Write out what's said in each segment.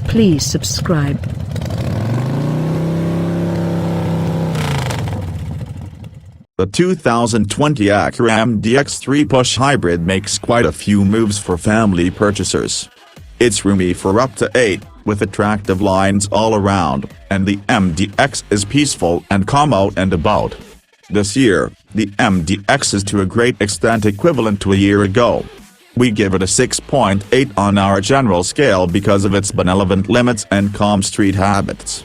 Please subscribe. The 2020 Acura MDX 3-push hybrid makes quite a few moves for family purchasers. It's roomy for up to 8, with attractive lines all around, and the MDX is peaceful and calm out and about. This year, the MDX is to a great extent equivalent to a year ago. We give it a 6.8 on our general scale because of its benevolent limits and calm street habits.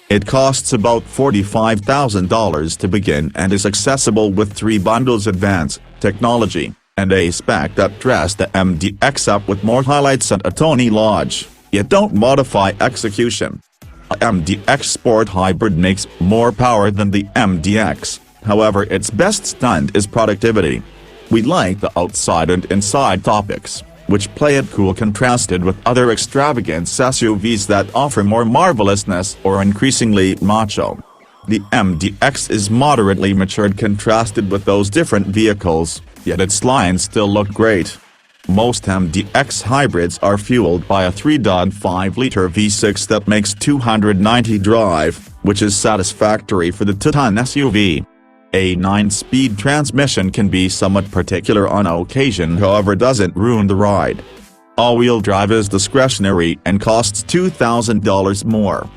It costs about $45,000 to begin and is accessible with 3 bundles: advanced technology and a spec that dress the MDX up with more highlights and a Tony Lodge, yet don't modify execution. A MDX Sport Hybrid makes more power than the MDX, however its best stunt is productivity. We like the outside and inside topics, which play it cool contrasted with other extravagant SUVs that offer more marvelousness or increasingly macho. The MDX is moderately matured contrasted with those different vehicles, yet its lines still look great. Most MDX hybrids are fueled by a 3.5-liter V6 that makes 290 drive, which is satisfactory for the Titan SUV. A 9-speed transmission can be somewhat particular on occasion, however doesn't ruin the ride. All-wheel drive is discretionary and costs $2,000 more.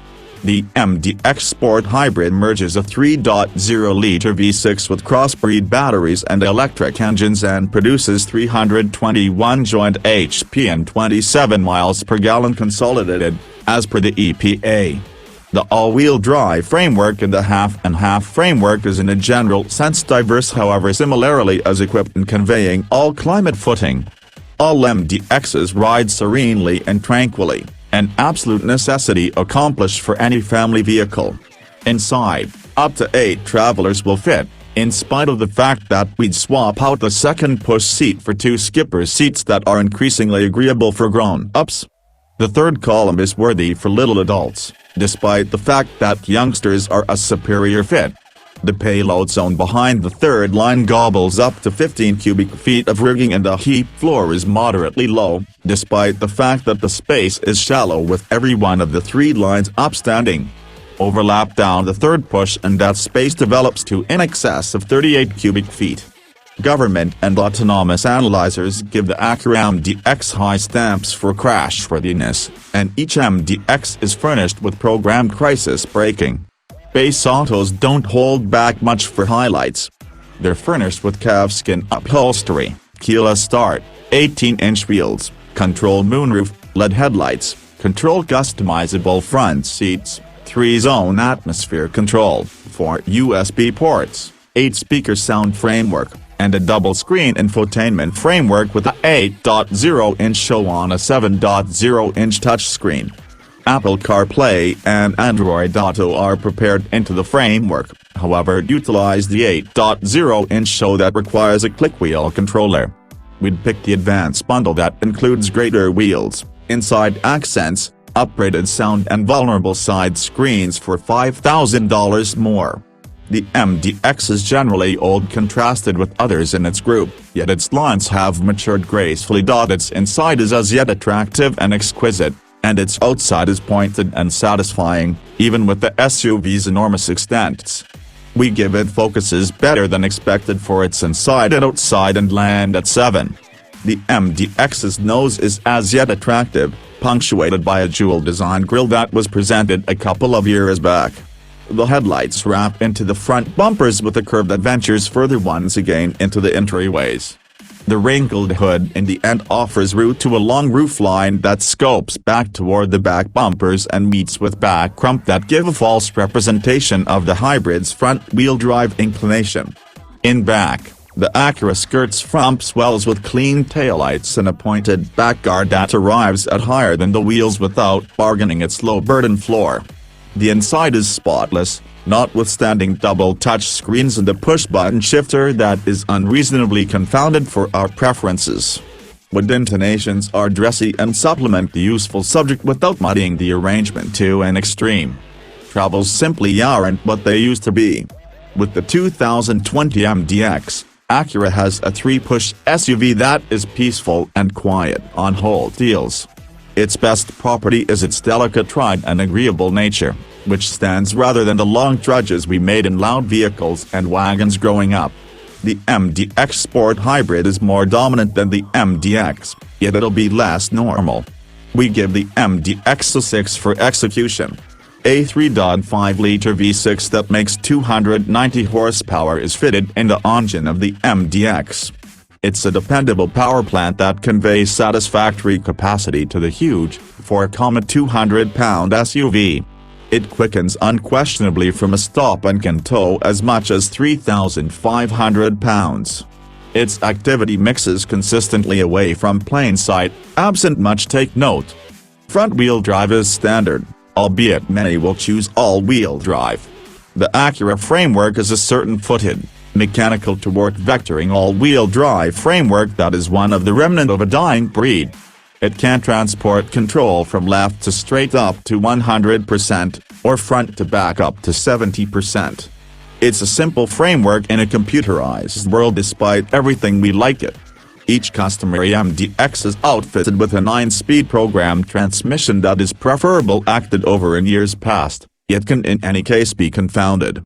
The MDX Sport Hybrid merges a 3.0-liter V6 with crossbreed batteries and electric engines and produces 321 joint HP and 27 miles per gallon consolidated, as per the EPA. The all-wheel drive framework in the half-and-half framework is in a general sense diverse, however similarly as equipped in conveying all climate footing. All MDXs ride serenely and tranquilly, an absolute necessity accomplished for any family vehicle. Inside, up to 8 travelers will fit, in spite of the fact that we'd swap out the second push seat for 2 skipper seats that are increasingly agreeable for grown-ups. The third column is worthy for little adults, despite the fact that youngsters are a superior fit. The payload zone behind the third line gobbles up to 15 cubic feet of rigging and the heap floor is moderately low, despite the fact that the space is shallow with every one of the 3 lines upstanding. Overlap down the third push and that space develops to in excess of 38 cubic feet. Government and autonomous analyzers give the Acura MDX high stamps for crashworthiness, and each MDX is furnished with programmed crisis braking. Base autos don't hold back much for highlights. They're furnished with calfskin upholstery, keyless start, 18-inch wheels, control moonroof, LED headlights, control customizable front seats, 3-zone atmosphere control, 4 USB ports, 8-speaker sound framework, and a double-screen infotainment framework with a 8.0-inch show on a 7.0-inch touchscreen. Apple CarPlay and Android Auto are prepared into the framework, however utilize the 8.0-inch show that requires a clickwheel controller. We'd pick the advanced bundle that includes greater wheels, inside accents, upgraded sound and vulnerable side screens for $5,000 more. The MDX is generally old contrasted with others in its group, yet its lines have matured gracefully. Its inside is as yet attractive and exquisite, and its outside is pointed and satisfying, even with the SUV's enormous extents. We give it focuses better than expected for its inside and outside and land at 7. The MDX's nose is as yet attractive, punctuated by a jewel-design grille that was presented a couple of years back. The headlights wrap into the front bumpers with a curve that ventures further once again into the entryways. The wrinkled hood in the end offers route to a long roofline that scopes back toward the back bumpers and meets with back crump that give a false representation of the hybrid's front-wheel drive inclination. In back, the Acura skirts front swells with clean taillights and a pointed back guard that arrives at higher than the wheels without bargaining its low burden floor. The inside is spotless, notwithstanding double touch screens and a push-button shifter that is unreasonably confounded for our preferences. Wood intonations are dressy and supplement the useful subject without muddying the arrangement to an extreme. Travels simply aren't what they used to be. With the 2020 MDX, Acura has a 3-push SUV that is peaceful and quiet on whole deals. Its best property is its delicate ride and agreeable nature, which stands rather than the long trudges we made in loud vehicles and wagons growing up. The MDX Sport Hybrid is more dominant than the MDX, yet it'll be less normal. We give the MDX a 6 for execution. A 3.5-liter V6 that makes 290 horsepower is fitted in the engine of the MDX. It's a dependable power plant that conveys satisfactory capacity to the huge 4,200-pound SUV. It quickens unquestionably from a stop and can tow as much as 3,500 pounds. Its activity mixes consistently away from plain sight, absent much take note. Front-wheel drive is standard, albeit many will choose all-wheel drive. The Acura framework is a certain-footed, mechanical torque vectoring all-wheel drive framework that is one of the remnant of a dying breed. It can transport control from left to straight up to 100%, or front to back up to 70%. It's a simple framework in a computerized world despite everything we like it. Each customer MDX is outfitted with a 9-speed programmed transmission that is preferable acted over in years past, yet can in any case be confounded.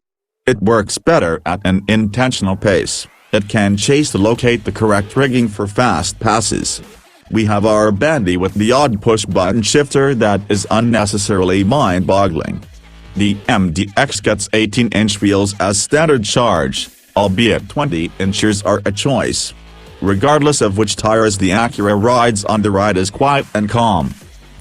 It works better at an intentional pace. It can chase to locate the correct rigging for fast passes. We have our bandy with the odd push-button shifter that is unnecessarily mind-boggling. The MDX gets 18-inch wheels as standard charge, albeit 20-inchers are a choice. Regardless of which tires the Acura rides on, the ride is quiet and calm.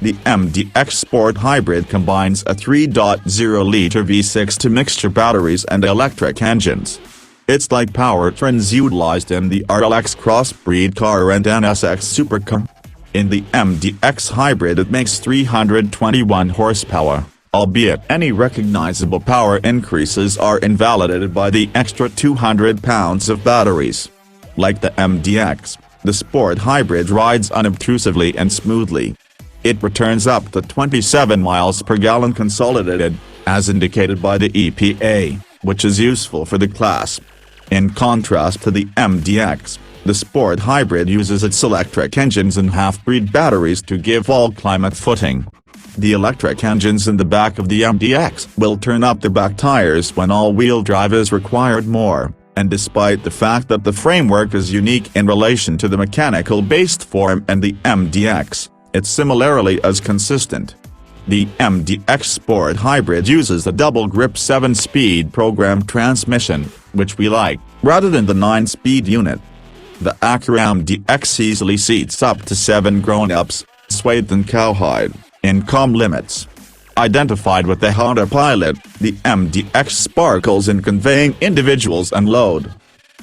The MDX Sport Hybrid combines a 3.0-liter V6 to mixture batteries and electric engines. It's like powertrains utilized in the RLX crossbreed car and NSX supercar. In the MDX Hybrid it makes 321 horsepower, albeit any recognizable power increases are invalidated by the extra 200 pounds of batteries. Like the MDX, the Sport Hybrid rides unobtrusively and smoothly. It returns up to 27 miles per gallon consolidated, as indicated by the EPA, which is useful for the class. In contrast to the MDX, the Sport Hybrid uses its electric engines and half-breed batteries to give all climate footing. The electric engines in the back of the MDX will turn up the back tires when all-wheel drive is required more, and despite the fact that the framework is unique in relation to the mechanical-based form and the MDX, it's similarly as consistent. The MDX Sport Hybrid uses a double-grip 7-speed programmed transmission, which we like, rather than the 9-speed unit. The Acura MDX easily seats up to 7 grown-ups, swathed in cowhide, in calm limits. Identified with the Honda Pilot, the MDX sparkles in conveying individuals and load.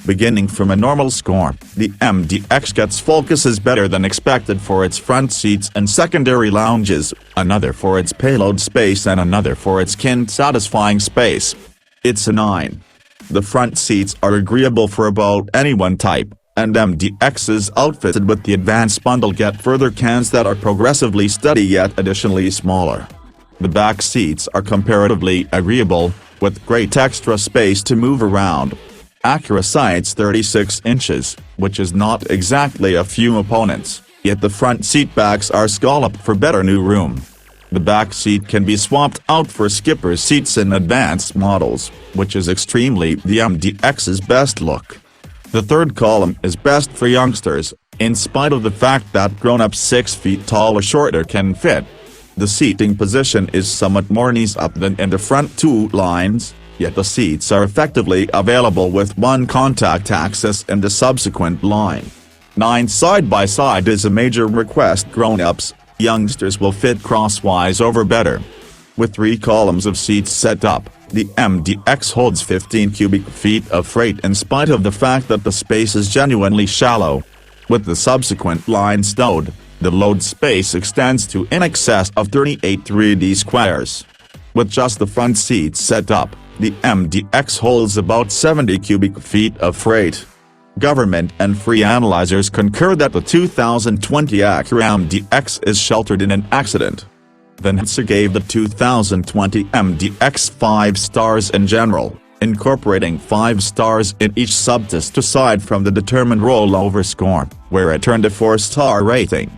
Beginning from a normal score, the MDX gets focuses better than expected for its front seats and secondary lounges, another for its payload space and another for its kin-satisfying space. It's a 9. The front seats are agreeable for about any one type, and MDX is outfitted with the advanced bundle get further cans that are progressively steady yet additionally smaller. The back seats are comparatively agreeable, with great extra space to move around. Acura cites 36 inches, which is not exactly a few opponents, yet the front seat backs are scalloped for better new room. The back seat can be swapped out for skipper seats in advanced models, which is extremely the MDX's best look. The third column is best for youngsters, in spite of the fact that grown-ups 6 feet tall or shorter can fit. The seating position is somewhat more knees up than in the front 2 lines, yet the seats are effectively available with one contact access in the subsequent line. 9 side-by-side is a major request. Grown-ups, youngsters will fit crosswise over better. With 3 columns of seats set up, the MDX holds 15 cubic feet of freight in spite of the fact that the space is genuinely shallow. With the subsequent line stowed, the load space extends to in excess of 38 3D squares. With just the front seats set up, the MDX holds about 70 cubic feet of freight. Government and free analyzers concur that the 2020 Acura MDX is sheltered in an accident. The NHTSA gave the 2020 MDX 5 stars in general, incorporating 5 stars in each subtest aside from the determined rollover score, where it earned a 4-star rating.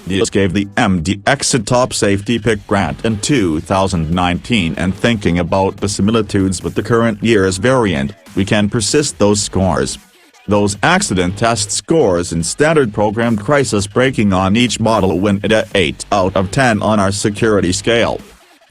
This gave the MDX a top safety pick grant in 2019, and thinking about the similitudes with the current year's variant, we can persist those scores. Those accident test scores and standard programmed crisis braking on each model win it at 8 out of 10 on our security scale.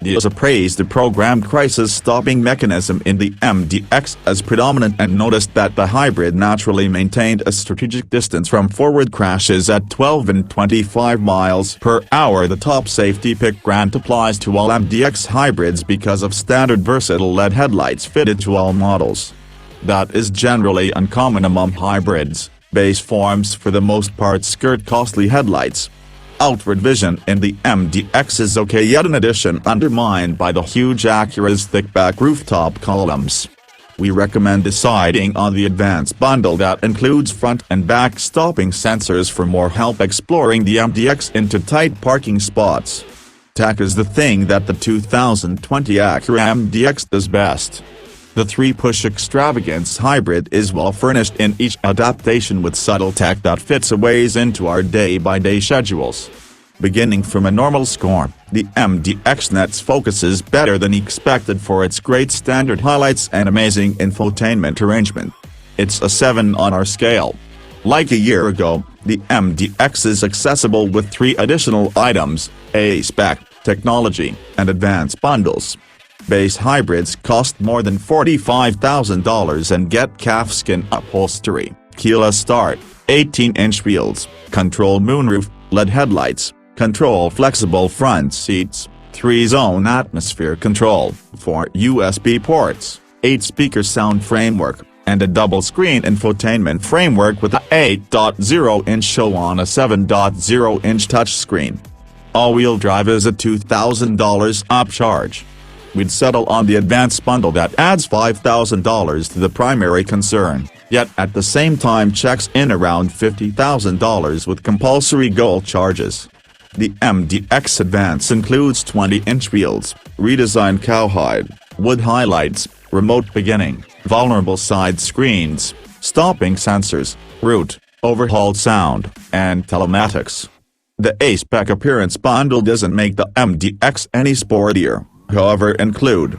This appraised the programmed crisis stopping mechanism in the MDX as predominant and noticed that the hybrid naturally maintained a strategic distance from forward crashes at 12 and 25 miles per hour. The top safety pick grant applies to all MDX hybrids because of standard versatile LED headlights fitted to all models. That is generally uncommon among hybrids. Base forms for the most part skirt costly headlights. Outward vision in the MDX is okay, yet in addition undermined by the huge Acura's thick-back rooftop columns. We recommend deciding on the advanced bundle that includes front and back stopping sensors for more help exploring the MDX into tight parking spots. Tech is the thing that the 2020 Acura MDX does best. The 3-push extravagance hybrid is well furnished in each adaptation with subtle tech that fits a ways into our day-by-day schedules. Beginning from a normal score, the MDX nets focuses better than expected for its great standard highlights and amazing infotainment arrangement. It's a 7 on our scale. Like a year ago, the MDX is accessible with 3 additional items: A-Spec, Technology, and Advanced bundles. Base hybrids cost more than $45,000 and get calfskin upholstery, keyless start, 18-inch wheels, control moonroof, LED headlights, control flexible front seats, 3-zone atmosphere control, 4 USB ports, 8-speaker sound framework, and a double-screen infotainment framework with a 8.0-inch show on a 7.0-inch touchscreen. All-wheel drive is a $2,000 upcharge. We'd settle on the advanced bundle that adds $5,000 to the primary concern, yet at the same time checks in around $50,000 with compulsory gold charges. The MDX Advance includes 20-inch wheels, redesigned cowhide, wood highlights, remote beginning, vulnerable side screens, stopping sensors, route, overhauled sound, and telematics. The A-Spec appearance bundle doesn't make the MDX any sportier, however include